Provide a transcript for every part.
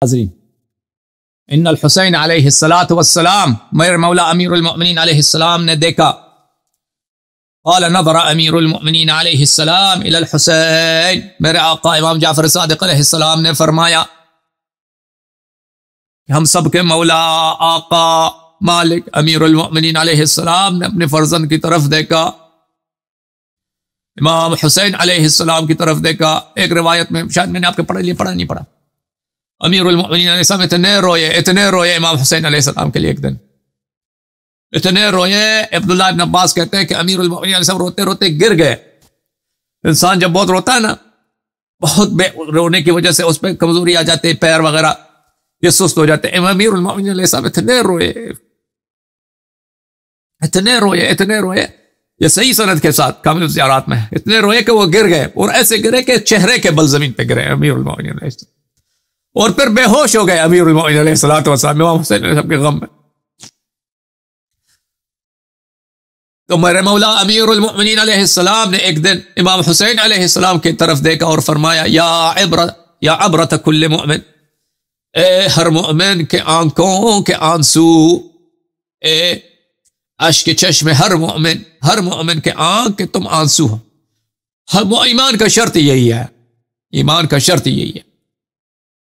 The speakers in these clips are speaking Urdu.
حاضرین، ان الحسین علیہ الصلاۃ والسلام، میرے مولا امیر المؤمنین علیہ السلام نے دیکھا. قال نظر امیر المؤمنین علیہ السلام الی الحسین، میرے آقا امام جعفر صادق علیہ السلام نے فرمایا، ہم سب کے مولا آقا مالک امیر المؤمنین علیہ السلام نے اپنے فرزند کی طرف دیکھا، امام حسین علیہ السلام کی طرف دیکھا. ایک روایت میں شاید میں نے آپ کے پڑھا نہیں پڑھا، امیر المؤمنین علیہ السلام اتنے روئے امام حسین علیہ السلام کے لیے. ایک دن اتنے روئے، عبداللہ ابن عباس کہتے ہیں کہ امیر المؤمنین علیہ السلام روتے روتے گر گئے. انسان جب بہت روتا ہے نا، بہت رونے کی وجہ سے اس پہ کمزوری آ جاتی ہے، پیر وغیرہ یہ سست ہو جاتے ہیں. امیر المؤمنین علیہ السلام اتنے روئے، یہ صحیح سند کے ساتھ کامل الزیارات میں اتنے روئے کہ وہ گر گئے، اور ایسے گرے کہ چہرے کے بل زمین پہ گرے امیر المؤمنین علیہ السلام، اور پھر بے ہوش ہو گئے امیر المؤمنین علیہ السلام امام حسین علیہ السلام کے غم میں. تو میرے مولا امیر المؤمنین علیہ السلام نے ایک دن امام حسین علیہ السلام کی طرف دیکھا اور فرمایا، یا عبرت کل مؤمن، اے ہر مؤمن کے آنکھوں کے آنسو، اے اشک چشم ہر مومن کے آنکھ کے تم آنسو ہو. ایمان کا شرط یہی ہے، ایمان کا شرط یہی ہے،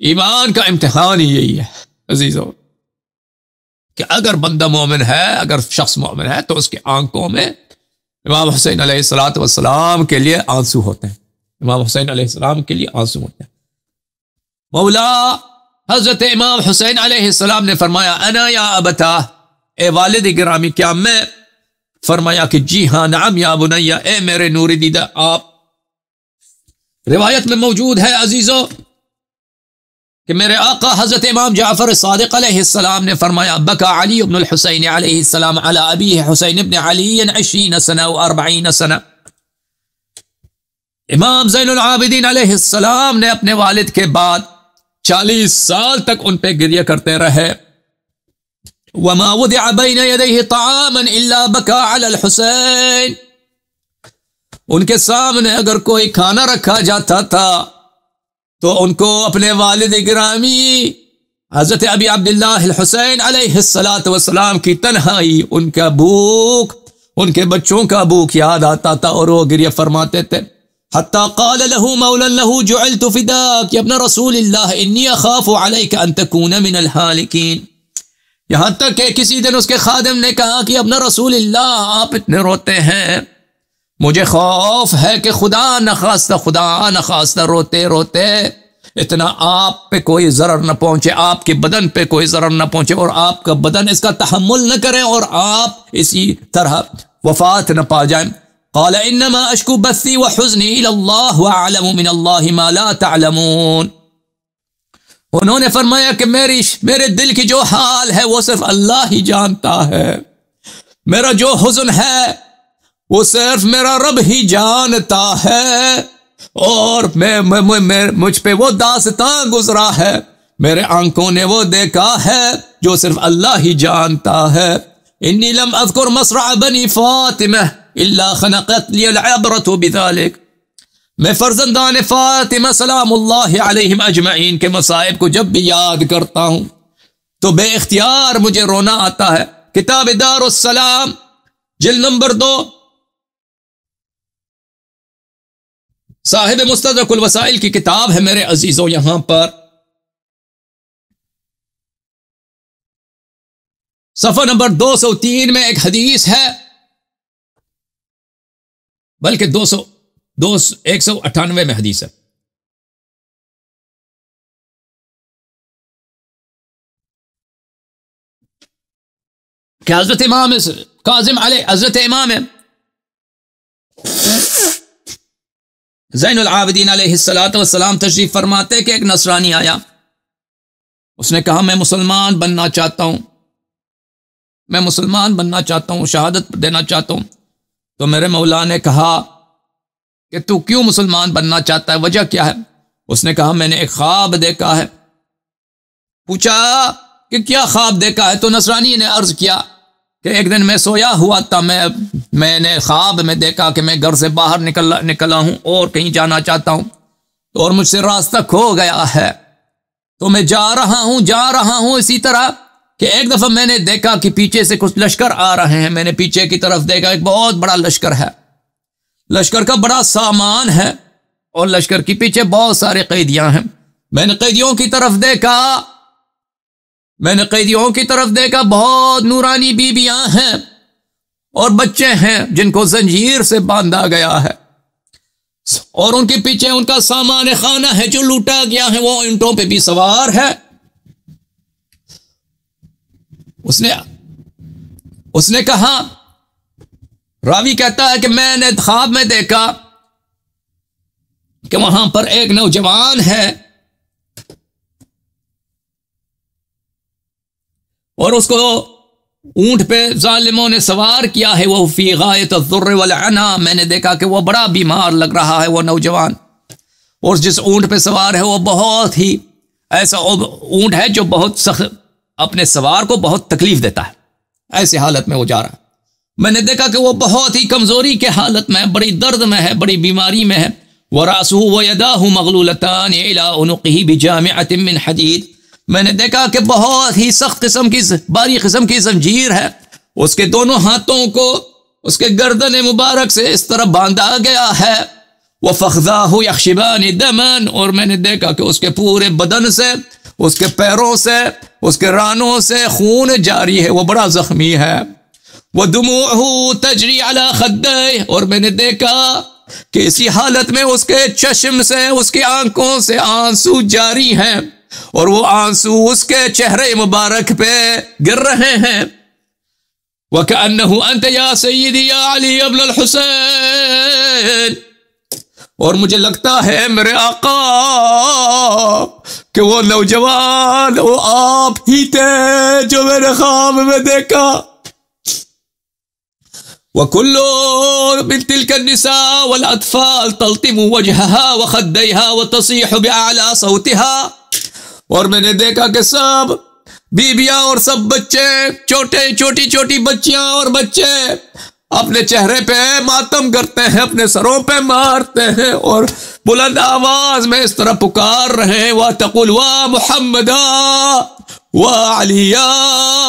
ایمان کا امتحان ہی یہی ہے عزیزو، کہ اگر بندہ مومن ہے، اگر شخص مومن ہے تو اس کے آنکھوں میں امام حسین علیہ الصلوۃ والسلام کے لیے آنسو ہوتے ہیں، امام حسین علیہ السلام کے لیے آنسو ہوتے ہیں. مولا حضرت امام حسین علیہ السلام نے فرمایا، انا یا ابتا، اے والد گرامی کیا میں؟ فرمایا کہ جی ہاں، نعم یا بنیہ، اے میرے نور دیدہ آپ. روایت میں موجود ہے عزیزو کہ میرے آقا حضرت امام جعفر صادق علیہ السلام نے فرمایا، بکا علی بن الحسین علیہ السلام علی ابیہ حسین بن علی 20 سنہ و 40 سنہ. امام زین العابدین علیہ السلام نے اپنے والد کے بعد 40 سال تک ان پہ گریہ کرتے رہے. وما وضع بین یدیہ طعاما الا بکا علی الحسین، ان کے سامنے اگر کوئی کھانا رکھا جاتا تھا تو ان کو اپنے والد گرامی حضرت ابی عبداللہ الحسین علیہ السلام کی تنہائی، ان کا بھوک، ان کے بچوں کا بھوک یاد آتا تھا اور وہ گریہ فرماتے تھے. حتی قال له مولا له جعلت فداک یا ابن رسول اللہ انی اخاف علیک ان تکون من الحالکین. یہاں تک کہ کسی دن اس کے خادم نے کہا کہ ابن رسول اللہ آپ اتنے روتے ہیں، مجھے خوف ہے کہ خدا نخواستہ روتے روتے اتنا آپ پہ کوئی ضرر نہ پہنچے، آپ کے بدن پہ کوئی ضرر نہ پہنچے، اور آپ کا بدن اس کا تحمل نہ کرے اور آپ اسی طرح وفات نہ پا جائیں. قال انما اشکو بثی وحزنی الی اللہ واعلم من اللہ ما لا تعلمون. انہوں نے فرمایا کہ میرے دل کی جو حال ہے وہ صرف اللہ ہی جانتا ہے، میرا جو حزن ہے وہ صرف میرا رب ہی جانتا ہے، اور مجھ پہ وہ داستان گزرا ہے، میرے آنکھوں نے وہ دیکھا ہے جو صرف اللہ ہی جانتا ہے. انی لم اذکر مصرع بنی فاطمہ الا خنقت لی العبرۃ بذلک، میں فرزندان فاطمہ سلام اللہ علیہم اجمعین کے مصائب کو جب بھی یاد کرتا ہوں تو بے اختیار مجھے رونا آتا ہے. کتاب دار السلام جلد نمبر 2، صاحب مستدرک الوسائل کی کتاب ہے میرے عزیزوں. یہاں پر صفحہ نمبر 203 میں ایک حدیث ہے، بلکہ 198 میں حدیث ہے. کہ حضرت امام کاظم علیہ، حضرت امام زین العابدین علیہ السلام تشریف فرماتے کہ ایک نصرانی آیا، اس نے کہا میں مسلمان بننا چاہتا ہوں، شہادت دینا چاہتا ہوں. تو میرے مولا نے کہا کہ تو کیوں مسلمان بننا چاہتا ہے، وجہ کیا ہے؟ اس نے کہا میں نے ایک خواب دیکھا ہے. پوچھا کہ کیا خواب دیکھا ہے؟ تو نصرانی نے عرض کیا کہ ایک دن میں سویا ہوا تھا، میں نے خواب میں دیکھا کہ میں گھر سے باہر نکلا ہوں اور کہیں جانا چاہتا ہوں، اور مجھ سے راستہ کھو گیا ہے. تو میں جا رہا ہوں اسی طرح کہ ایک دفعہ میں نے دیکھا کہ پیچھے سے کچھ لشکر آ رہے ہیں. میں نے پیچھے کی طرف دیکھا، ایک بہت بڑا لشکر ہے، لشکر کا بڑا سامان ہے، اور لشکر کے پیچھے بہت سارے قیدیاں ہیں. میں نے قیدیوں کی طرف دیکھا، بہت نورانی بیویاں ہیں اور بچے ہیں جن کو زنجیر سے باندھا گیا ہے، اور ان کے پیچھے ان کا سامان خانہ ہے جو لوٹا گیا ہے، وہ اونٹوں پہ بھی سوار ہے. اس نے کہا، راوی کہتا ہے کہ میں نے خواب میں دیکھا کہ وہاں پر ایک نوجوان ہے اور اس کو اونٹ پہ ظالموں نے سوار کیا ہے. وہ فی غایت الضر والعنا، میں نے دیکھا کہ وہ بڑا بیمار لگ رہا ہے وہ نوجوان، اور جس اونٹ پہ سوار ہے وہ بہت ہی ایسا اونٹ ہے جو بہت سخت اپنے سوار کو بہت تکلیف دیتا ہے. ایسی حالت میں وہ جا رہا ہے. میں نے دیکھا کہ وہ بہت ہی کمزوری کے حالت میں، بڑی درد میں ہے، بڑی بیماری میں ہے. وَرَأْسُهُ وَيَدَاهُ مَغْلُولَتَانِ إِلَىٰ عُنُقِهِ بِجَامِعَةٍ مِّنْ حَدِيدٍ. میں نے دیکھا کہ بہت ہی سخت قسم کی، باری قسم کی زنجیر ہے، اس کے دونوں ہاتھوں کو اس کے گردن مبارک سے اس طرح باندھا گیا ہے. وَفَخْذَاهُ يَخْشِبَانِ دَمًا، اور میں نے دیکھا کہ اس کے پورے بدن سے، اس کے پیروں سے، اس کے رانوں سے خون جاری ہے، وہ بڑا زخمی ہے. وَدُمُوعُهُ تَجْرِي عَلَى خَدَّيْهِ، اور میں نے دیکھا کہ اسی حالت میں اس کے چشم سے، اس کی آنکھوں سے آنسو جاری ہیں، اور وہ آنسو اس کے چہرے مبارک پہ گر رہے ہیں. وَكَأَنَّهُ أَنْتَ يَا سَيِّدِي يَا عَلِيَّ ابْنَ الْحُسَيْنِ، اور مجھے لگتا ہے میرے آقا کہ وہ نوجوان وہ آپ ہی تھے جو میں نے خواب میں دیکھا. وَكُلُّ مِن تِلْكَ النِّسَاءِ وَالْأَطْفَالِ تَلْطِمُ وَجْهَهَا وَخَدَّيْهَا وَتَصِيحُ بِأَعْلَى صَوْتِهَا، اور میں نے دیکھا کہ سب بیبیاں اور سب بچے، چھوٹی بچیاں اور بچے اپنے چہرے پہ ماتم کرتے ہیں، اپنے سروں پہ مارتے ہیں، اور بلند آواز میں اس طرح پکار رہے ہیں، وَتَقُلْ وَمُحَمَّدًا وَعَلِيًّا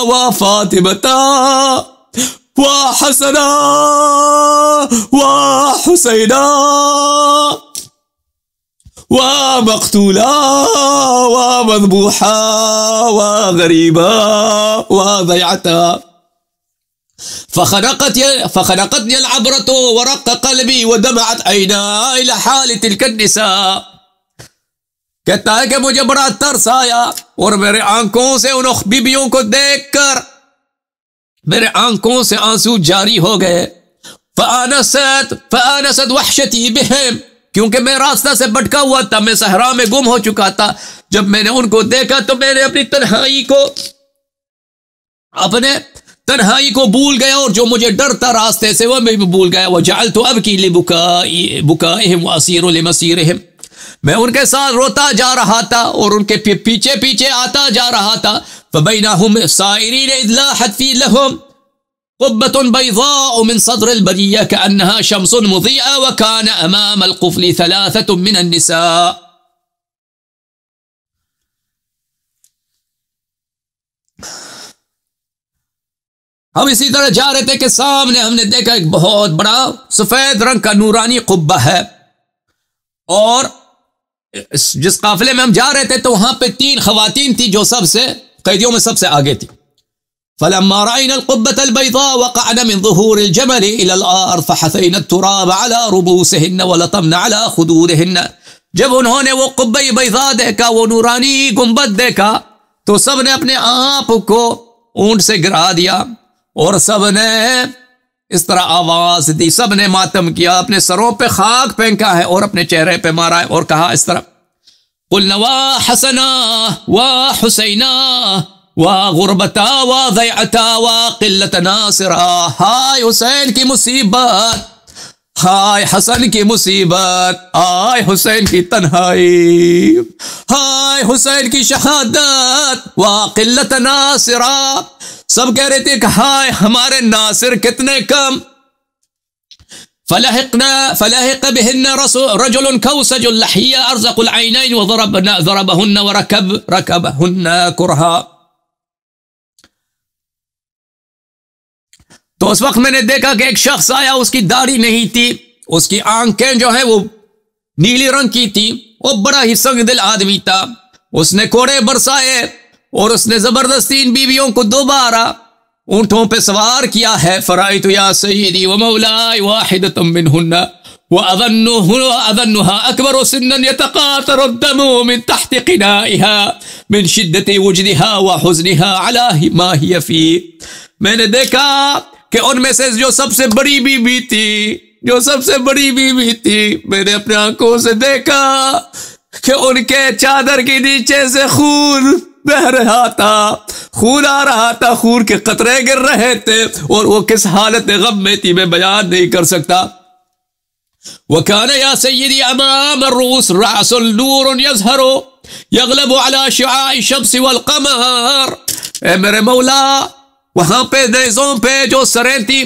وَفَاطِمَةً وَحَسَنًا وَحُسَيْنًا وَمَقْتُولًا وَمَذْبُوحًا وَغَرِيبًا وَضَيْعَةً فخنقتني العبرة ورق قلبي ودمعت عيناي إلى حال تلك النساء. کہتا ہے کہ مجھے بڑا ترس آیا، اور میرے آنکھوں سے ان بیبیوں کو دیکھ کر میرے آنکھوں سے آنسو جاری ہو گئے. فآنست وحشتي بهم، کیونکہ میں راستہ سے بھٹکا ہوا تھا، میں صحرا میں گم ہو چکا تھا. جب میں نے ان کو دیکھا تو میں نے اپنی تنہائی کو بھول گیا، اور جو مجھے ڈر تھا راستے سے وہ میں بھی بھول گیا. وجعلت ابکی لبکائهم واسیر لمسیرهم، میں ان کے ساتھ روتا جا رہا تھا اور ان کے پیچھے آتا جا رہا تھا. فبینہم سائرین اذ لاحت فی لهم قبة بيضاء من صدر البرية كأنها شمس مضيئة وكان أمام القفل 3 من النساء. ہم اسی طرح جا رہے تھے کہ سامنے ہم نے دیکھا ایک بہت بڑا سفید رنگ کا نورانی قبہ ہے، اور جس قافلے میں ہم جا رہے تھے تو وہاں پہ 3 خواتین تھی جو قیدیوں میں سب سے آگے تھی. فلما رأينا القبة البيضاء وقعنا من ظهور الجمل إلى الأرض فحثينا التراب على رؤوسهن ولطمنا على خدورهن. جب انہوں نے وہ قبہ بیضاء دیکھا، وہ نورانی گنبد دیکھا، تو سب نے اپنے آپ کو اونٹ سے گرا دیا، اور سب نے اس طرح آواز دی، سب نے ماتم کیا، اپنے سروں پہ خاک پھینکا ہے اور اپنے چہرے پہ مارا ہے، اور کہا اس طرح: قلنا وحسنا وحسینا وغربتا وضیعتا وقلت ناصرا. ہائے حسین کی مصیبت، ہائے حسن کی مصیبت، ہائے حسین کی تنہائی، ہائے حسین کی شہادت، وقلت ناصرا. سب کہہ رہے تھے کہ ہائے ہمارے ناصر کتنے کم. فلحق بهن رجل كوسج اللحية أرزق العينين وضربهن وركبهن كرها. تو اس وقت میں نے دیکھا کہ ایک شخص آیا، اس کی داڑھی نہیں تھی، اس کی آنکھیں جو ہیں وہ نیلی رنگ کی تھی، وہ بڑا ہی سنگ دل آدمی تھا. اس نے کوڑے برسائے اور اس نے زبردستی ان بیویوں کو دوبارہ اونٹوں پہ سوار کیا ہے. فرائیت یا سیدی و مولائی واحدۃ منہن وأظنها أكبر سنا يتقاطر الدم من تحت قنائها من شدة وجدها وحزنها على ما هي فيه. میں نے دیکھا کہ ان میں سے جو سب سے بڑی بیوی تھی، میں نے اپنے آنکھوں سے دیکھا کہ ان کے چادر کے نیچے سے خون بہ رہا تھا، خون آ رہا تھا، خون کے قطرے گر رہے تھے، اور وہ کس حالت غم میں تھی میں بیان نہیں کر سکتا. وَكَانَ يَا سَيِّدِي أَمَامَ الرُّؤُوسِ رَأْسٌ نُورٌ يَظْهَرُ يَغْلَبُ عَلَى شُعَاعِ الشَّمْسِ وَالْقَمَرِ. اے میرے مولا، وہاں پہ نیزوں پہ جو سریں تھی،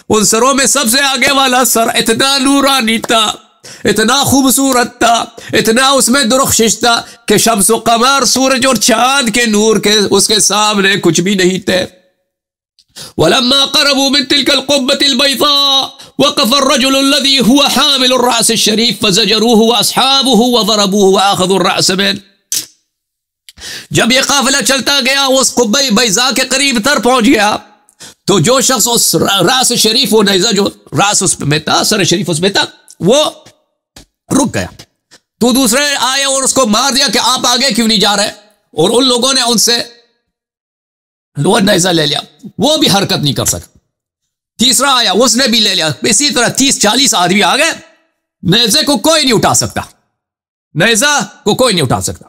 ان سروں میں سب سے آگے والا سر اتنا نورانی تھا، اتنا خوبصورت تھا، اتنا اس میں درخشش تھا کہ شمس و قمر، سورج اور چاند کے نور کے اس کے سامنے کچھ بھی نہیں تھے. وَلَمَّا قَرَبُوا مِن تِلْكَ الْقُبَّةِ الْبَيْضَاءِ وَقَفَ الرَّجُلُ الَّذِي هُوَ حَامِلُ الرَّأْسِ الشَّرِيفِ فَزَجَرُوهُ وَأَصْحَابُهُ وَضَرَبُوهُ وَأَخَذُوا الرَّأْسَ مِنْهُ. جب یہ قافلہ چلتا گیا، اس قبہ بیضاء کے قریب تر پہنچ گیا، تو جو شخص اس راس شریف، وہ نیزہ جو راس اس میں تھا، سر شریف اس میں تھا، وہ رک گیا. تو دوسرے آئے اور اس کو مار دیا کہ آپ آگے کیوں نہیں جا رہے، اور ان لوگوں نے ان سے وہ نیزہ لے لیا، وہ بھی حرکت نہیں کر سکا. تیسرا آیا، اس نے بھی لے لیا. اسی طرح 30-40 آدمی آ گئے. نیزے کو کوئی نہیں اٹھا سکتا، نیزہ کو کوئی نہیں اٹھا سکتا.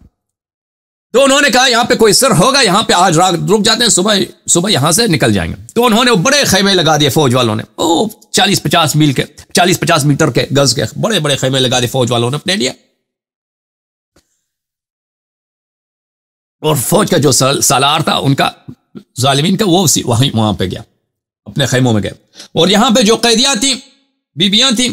تو انہوں نے کہا یہاں پہ کوئی سر ہوگا، یہاں پہ آج رات رک جاتے ہیں، صبح یہاں سے نکل جائیں گے. تو انہوں نے بڑے خیمے لگا دیے فوج والوں نے، 40-50 میٹر کے گز کے بڑے بڑے خیمے لگا دیے فوج والوں نے اپنے لیے. اور فوج کا جو سالار تھا ان کا، ظالمین کا، وہ وہاں پہ گیا، اپنے خیموں میں گئے. اور یہاں پہ جو قیدیاں تھیں، بیویاں تھیں،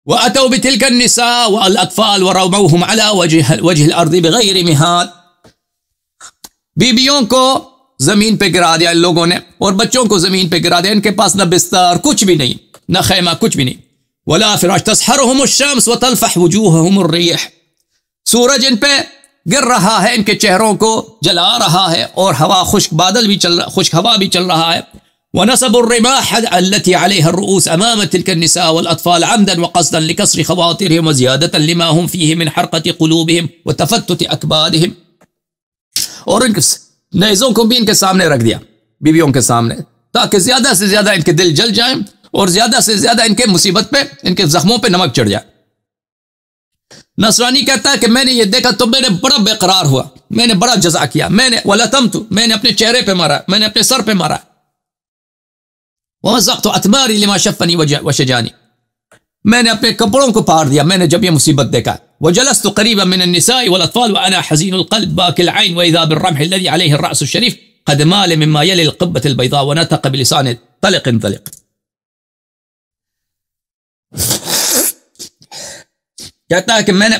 وَأَتَوْا بِتِلْكَ النِّسَاءِ وَالْأَطْفَالِ وَرَمَوْهُمْ عَلَى وَجْهِ الْأَرْضِ بِغَيْرِ مِهَادٍ. بیویوں کو زمین پہ گرا دیا ان لوگوں نے، اور بچوں کو زمین پہ گرا دیا. ان کے پاس نہ بستر، کچھ بھی نہیں، نہ خیمہ، کچھ بھی نہیں. وَلَا فِرَاشٍ تَسْحَرُهُمُ الشَّمْسُ وَتَلْفَحُ وُجُوهَهُمُ الرِّيحُ. سورج ان پہ گر رہا ہے، ان کے چہروں کو جلا رہا ہے، اور ہوا، خشک بادل بھی چل رہا، خشک ہوا بھی چل رہا ہے. وَنَصَبُوا الرِّمَاحَ الَّتِي عَلَيْهَا الرُّؤُوسُ أَمَامَ تِلْكَ النِّسَاءِ وَالْأَطْفَالِ عَمْدًا وَقَصْدًا لِكَسْرِ خَوَاطِرِهِمْ وَزِيَادَةً لِمَا هُمْ فِيهِ مِنْ حَرْقَةِ قُلُوبِهِمْ وَتَفَتُّتِ أَكْبَادِهِمْ. اور ان کے نیزوں کو بھی ان کے سامنے رکھ دیا، بیویوں کے سامنے، تاکہ زیادہ سے زیادہ ان کے دل جل جائیں، اور زیادہ سے زیادہ ان کے مصیبت پہ، ان کے زخموں پہ نمک چڑھ جائے. نصرانی کہتا ہے کہ میں نے یہ دیکھا تو میں نے بڑا بے قرار ہوا، میں نے بڑا جزا کیا، میں نے وَلَتَمْتُ، میں نے اپنے چہرے پہ مارا، میں نے اپنے سر پہ مارا. وَمَزَّقْتُ أَثْمَارِي لِمَا شَفَّنِي وَشَجَانِي، میں نے اپنے کپڑوں کو پھاڑ دیا میں نے جب یہ مصیبت دیکھا. وَجَلَسْتُ قَرِيبًا مِنَ النِّسَاءِ وَالْأَطْفَالِ وَأَنَا حَزِينُ الْقَلْبِ بَاكِي الْعَيْنِ وَإِذَا بِالرَّمْحِ الَّذِي عَلَيْهِ الرَّأْسُ الشَّرِيفُ قَدْ مَالَ مِمَّا يَلِي الْقِبَّةِ الْبَيْضَاءِ وَنَطَقَ بِلِسَانٍ طَلِقٍ. کہتا ہے کہ میں نے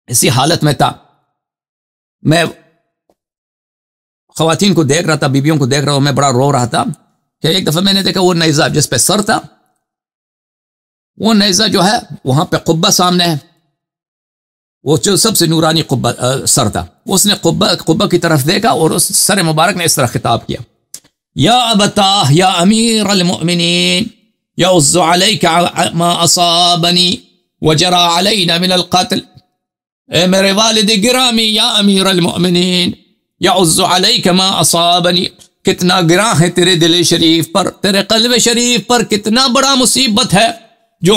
اسی حالت میں تھا، میں خواتین کو دیکھ رہا تھا، بیویوں کو دیکھ رہا ہوں، میں بڑا رو رہا تھا کہ ایک دفعہ میں نے دیکھا وہ نیزہ جس پہ سر تھا، وہ نیزہ جو ہے وہاں پہ قبہ سامنے ہے، وہ جو سب سے نورانی قبہ سر تھا، اس نے قبہ کی طرف دیکھا اور اس سر مبارک نے اس طرح خطاب کیا: یا ابتاہ یا امیر المؤمنین یعز علیک ما اصابنی وجرى علینا من القتل. اے میرے والد گرامی، یا امیر المؤمنین یعز علیک ما اصابنی، کتنا گراں ہے تیرے دل شریف پر، تیرے قلب شریف پر کتنا بڑا مصیبت ہے جو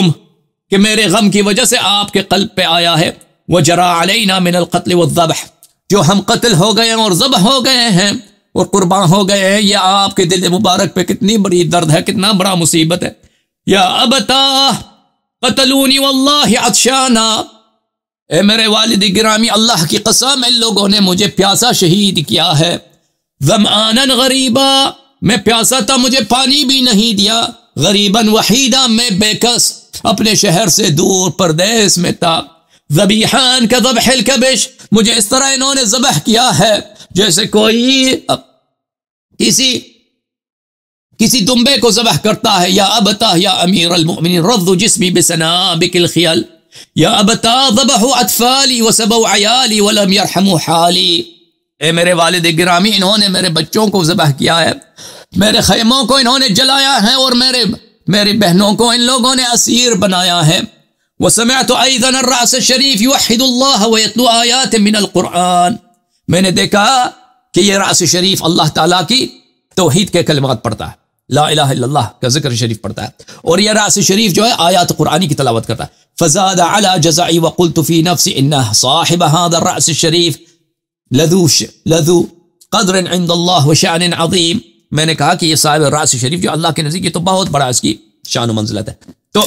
کہ میرے غم کی وجہ سے آپ کے قلب پہ آیا ہے. وجرى علینا من القتل والذبح، جو ہم قتل ہو گئے ہیں اور ذبح ہو گئے ہیں اور قربان ہو گئے ہیں، یہ آپ کے دل مبارک پہ کتنی بڑی درد ہے، کتنا بڑا مصیبت ہے. یا ابتاہ قتلونی واللہ عطشانا، اے میرے والد گرامی اللہ کی قسم ان لوگوں نے مجھے پیاسا شہید کیا ہے. ظمآنا غریبا، میں پیاسا تھا، مجھے پانی بھی نہیں دیا. غریباً وحیدہ، میں بے کس اپنے شہر سے دور پردیس میں تھا. ذبیحان کا ذبح الکبش، مجھے اس طرح انہوں نے ذبح کیا ہے جیسے کوئی کسی دمبے کو ذبح کرتا ہے. یا ابتا یا امیر المؤمنین رض جسمی بسنابک الخیل، یا ابتا ذبحوا اطفالی وسبوا عیالی ولم یرحموا حالی. اے میرے والد گرامی، انہوں نے میرے بچوں کو ذبح کیا ہے، میرے خیموں کو انہوں نے جلایا ہے، اور میری بہنوں کو ان لوگوں نے اسیر بنایا ہے. وسمعت ايضا الرأس الشریف يوحد الله ويتلو آیات من القرآن، میں نے دیکھا کہ یہ رأس شریف اللہ تعالیٰ کی توحید کے کلمات پڑھتا ہے، لا الہ الا اللہ کا ذکر شریف پڑھتا ہے، اور یہ رأس شریف جو ہے آیات قرآنی کی تلاوت کرتا ہے. فزاد على جزعي وقلت في نفسي ان صاحب هذا الرأس الشریف لذو قدر عند اللہ وشان عظیم. میں نے کہا کہ یہ صاحب رأس شریف جو اللہ کے نزدیک یہ تو بہت بڑا اس کی شان و منزلت ہے. تو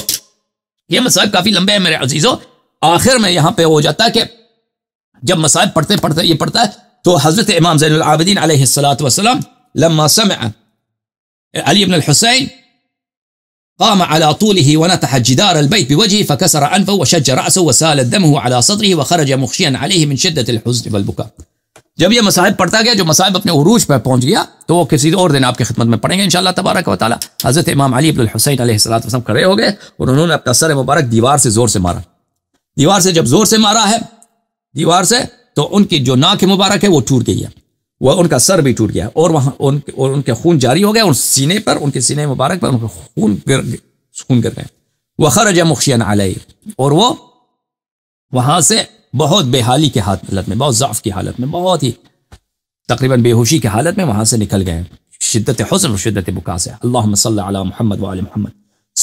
یہ مصائب کافی لمبے ہیں میرے عزیزوں. آخر میں یہاں پہ ہو جاتا ہے کہ جب مصائب پڑھتے یہ پڑھتا ہے تو حضرت امام زین العابدین علیہ السلام لما سمع علی بن الحسین قام على طوله ونتح جدار البيت بوجهه فكسر انفه وشج رأسه وسال دمه على صدره وخرج مخشيا عليه من شدة الحزن والبكاء. جب یہ مصائب پڑھتا گیا، جو مصائب اپنے عروج پر پہنچ گیا، تو وہ کسی اور دن آپ کی خدمت میں پڑھیں گے انشاءاللہ تبارک و تعالی. حضرت امام علی بن الحسین علیہ السلام کھڑے ہو گئے اور انہوں نے اپنا سر مبارک دیوار سے زور سے مارا. دیوار سے جب زور سے مارا ہے دیوار سے، تو ان کی جو ناک مبارک ہے وہ ٹوٹ گئی ہے، وہ ان کا سر بھی ٹوٹ گیا، اور وہاں ان کے خون جاری ہو گیا، اور سینے پر، ان کے سینے مبارک پر ان کا خون گر گئے. وخرج مخشیا علیہ، اور وہ وہاں سے بہت بے حالی کی حالت میں، بہت ضعف کی حالت میں، بہت ہی تقریباً بے ہوشی کی حالت میں وہاں سے نکل گئے، شدت حزن اور شدت بکا سے. اللہم صلی علی محمد وآل محمد.